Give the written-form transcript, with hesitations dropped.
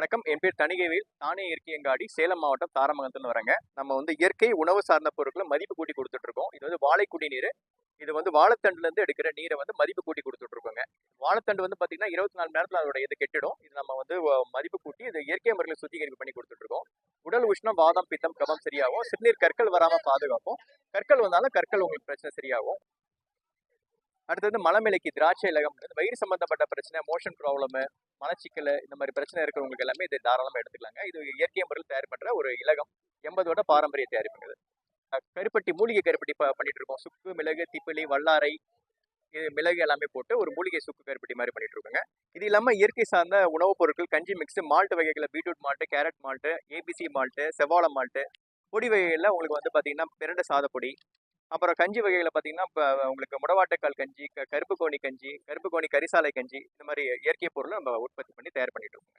வணக்கம். என் பேர் தணிகைவேல். தானே இயற்கையங்காடி, சேலம் மாவட்டம் தாராமங்கலத்துலருந்து வரேங்க. நம்ம வந்து இயற்கை உணவு சார்ந்த பொருட்கள மதிப்பு கூட்டி குடுத்துட்டுருக்கோம். இது வந்து வாழை குடிநீரு. இது வந்து வாழைத்தண்டுலேருந்து எடுக்கிற நீர வந்து மதிப்பு கூட்டி குடுத்துட்டுருக்கோங்க. வாழைத்தண்டு வந்து பார்த்தீங்கன்னா, 24 மணி நேரத்தில அதோட இது கெட்டுடும். இது நம்ம வந்து மதிப்பு கூட்டி இது இயற்கை முறையில சுத்திகரிப்பு பண்ணி குடுத்துட்டுருக்கோம். உடல் உஷ்ணம், வாதம், பித்தம், கபம் சரியாகும். சிறுநீர் கற்கள் வராம பாதுகாப்போம். கற்கள் வந்தாலும் கற்கள் உங்களுக்கு பிரச்சனை சரியாகும். அடுத்தது மலமிளக்கி, திராட்சை இலகம், வயிறு சம்பந்தப்பட்ட பிரச்சனை, மோஷன் ப்ராப்ளமு, மலச்சிக்கல் இந்த மாதிரி பிரச்சனை இருக்கிறவங்களுக்கு எல்லாமே இதை தாராளமா எடுத்துக்கலாங்க. இது இயற்கை முறையில் தயார் பண்ற ஒரு இலகம். 80 வருட பாரம்பரிய தயாரிப்புங்க இது. கருப்பட்டி, மூலிகை கருப்பட்டி பண்ணிட்டு இருக்கோம். சுக்கு, மிளகு, திப்பிலி, வல்லாரை, இது மிளகு எல்லாமே போட்டு ஒரு மூலிகை சுக்கு கருப்பட்டி மாதிரி பண்ணிட்டு இருக்கோங்க. இது இல்லாம இயற்கை சார்ந்த உணவுப் பொருட்கள், கஞ்சி மிக்ஸ், மால்ட் வகைகள்ல beetroot malt, carrot malt, ABC malt, செவ்வாழை மால்ட், பொடி வகைகள்ல உங்களுக்கு வந்து பாத்தீங்கன்னா பிரண்ட சாதப்பொடி, அப்புறம் கஞ்சி வகைகளை பார்த்தீங்கன்னா, இப்போ உங்களுக்கு முடவாட்டுக்கால் கஞ்சி, கருப்பு கோணி கஞ்சி, கருப்பு கோணி கரிசாலை கஞ்சி, இந்த மாதிரி இயற்கை பொருளை நம்ம உற்பத்தி பண்ணி தயார் பண்ணிட்டு இருக்கோம்.